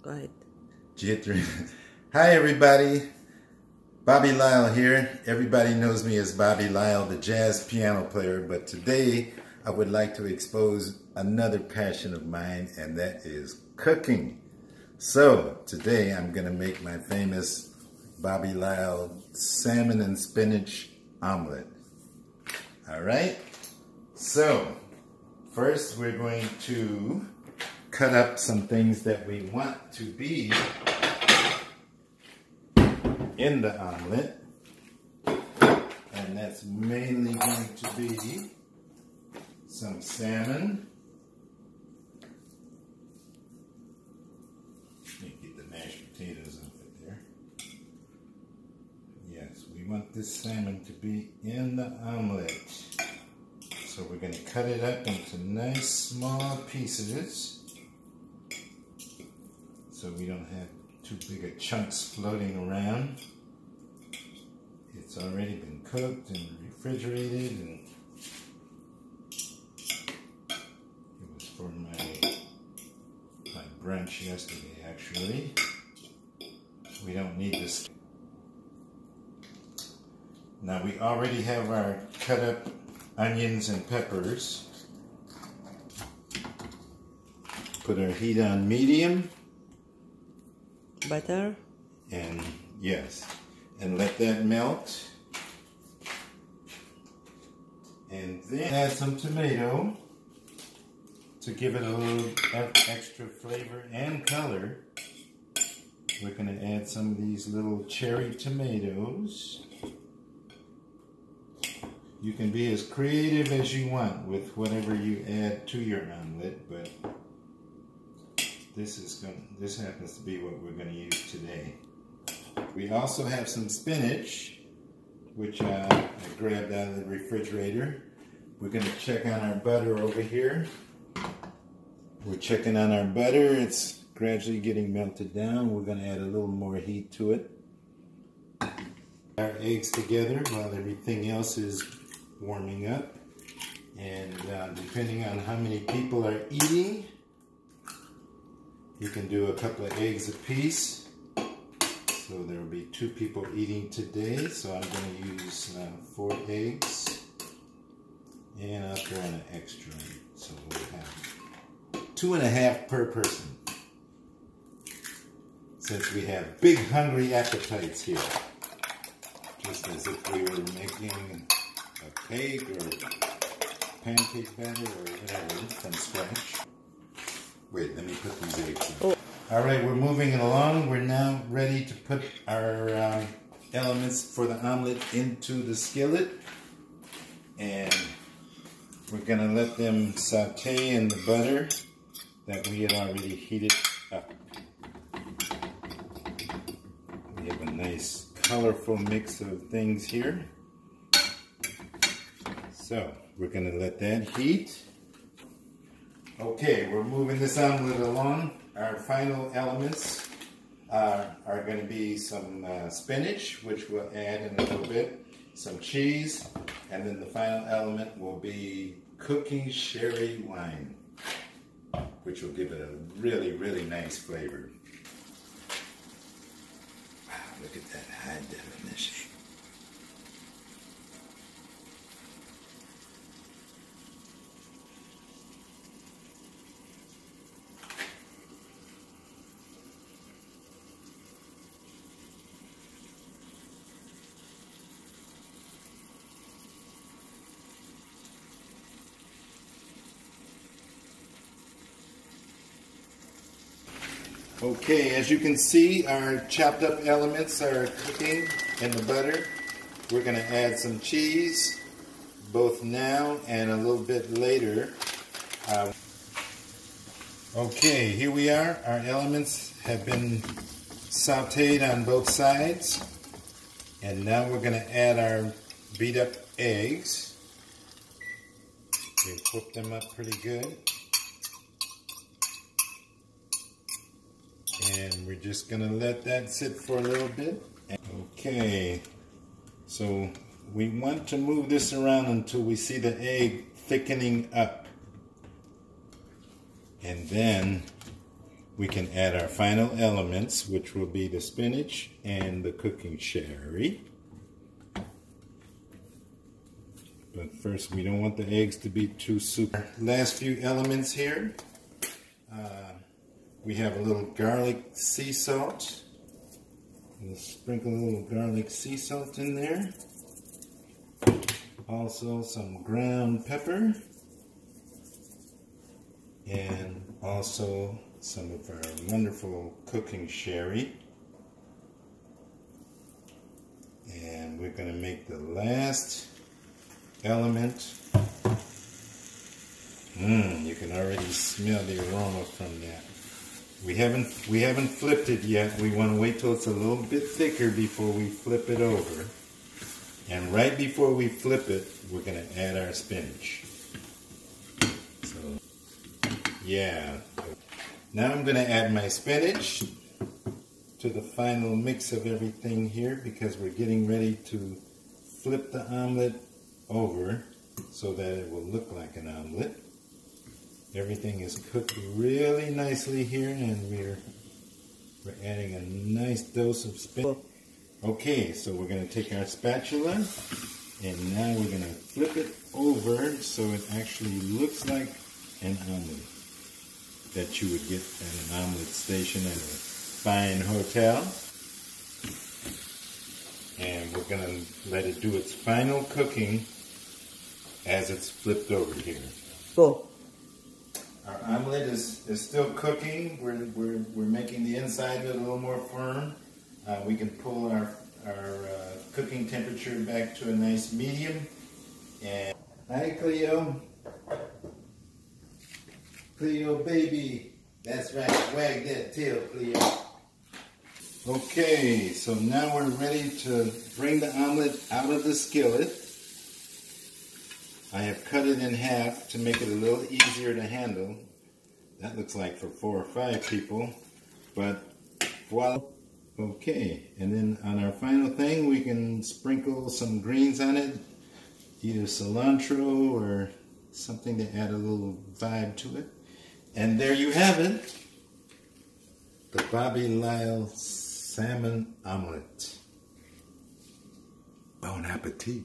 Go ahead. Jittery. Hi everybody, Bobby Lyle here. Everybody knows me as Bobby Lyle, the jazz piano player, but today I would like to expose another passion of mine, and that is cooking. So today I'm gonna make my famous Bobby Lyle salmon and spinach omelet. All right, so first we're going to cut up some things that we want to be in the omelet, and that's mainly going to be some salmon. Let me get the mashed potatoes off it there. Yes, we want this salmon to be in the omelet. So we're going to cut it up into nice small pieces so we don't have too big of chunks floating around. It's already been cooked and refrigerated, and it was for my brunch yesterday actually. We don't need this. Now we already have our cut up onions and peppers. Put our heat on medium. Butter. And yes, and let that melt. And then add some tomato to give it a little extra flavor and color. We're going to add some of these little cherry tomatoes. You can be as creative as you want with whatever you add to your omelet, but this happens to be what we're going to use today. We also have some spinach, which I grabbed out of the refrigerator. We're going to check on our butter over here. We're checking on our butter. It's gradually getting melted down. We're going to add a little more heat to it. Our eggs together while everything else is warming up. And depending on how many people are eating, you can do a couple of eggs apiece. So there will be 2 people eating today. So I'm going to use 4 eggs. And I'll throw in an extra. So we'll have 2.5 per person. Since we have big hungry appetites here. Just as if we were making a cake or pancake batter or whatever from scratch. Wait, let me put these eggs in. Oh. All right, we're moving it along. We're now ready to put our elements for the omelet into the skillet. And we're gonna let them saute in the butter that we had already heated up. We have a nice colorful mix of things here. So we're gonna let that heat. Okay, we're moving this omelet along. Our final elements are going to be some spinach, which we'll add in a little bit, some cheese, and then the final element will be cooking sherry wine, which will give it a really, really nice flavor. Wow, look at that high definition. Okay, as you can see, our chopped up elements are cooking in the butter. We're going to add some cheese, both now and a little bit later. Okay, here we are. Our elements have been sauteed on both sides. And now we're going to add our beat up eggs. We cook them up pretty good. And we're just going to let that sit for a little bit. Okay, so we want to move this around until we see the egg thickening up. And then we can add our final elements, which will be the spinach and the cooking sherry. But first, we don't want the eggs to be too super. Last few elements here. We have a little garlic sea salt. We'll sprinkle a little garlic sea salt in there. Also some ground pepper. And also some of our wonderful cooking sherry. And we're going to make the last element. You can already smell the aroma from that. We haven't flipped it yet. We want to wait till it's a little bit thicker before we flip it over. And right before we flip it, we're going to add our spinach. So, yeah. Now I'm going to add my spinach to the final mix of everything here because we're getting ready to flip the omelet over so that it will look like an omelet. Everything is cooked really nicely here, and we're adding a nice dose of spinach. Okay, so we're going to take our spatula, and now we're going to flip it over so it actually looks like an omelet that you would get at an omelet station at a fine hotel. And we're going to let it do its final cooking as it's flipped over here. Cool. Our omelet is still cooking. We're making the inside of it a little more firm. We can pull our cooking temperature back to a nice medium. And hi, Cleo. Cleo, baby. That's right. Wag that tail, Cleo. Okay, so now we're ready to bring the omelet out of the skillet. I have cut it in half to make it a little easier to handle. That looks like for 4 or 5 people, but voila. Okay, and then on our final thing, we can sprinkle some greens on it, either cilantro or something to add a little vibe to it. And there you have it, the Bobby Lyle salmon omelet. Bon appetit.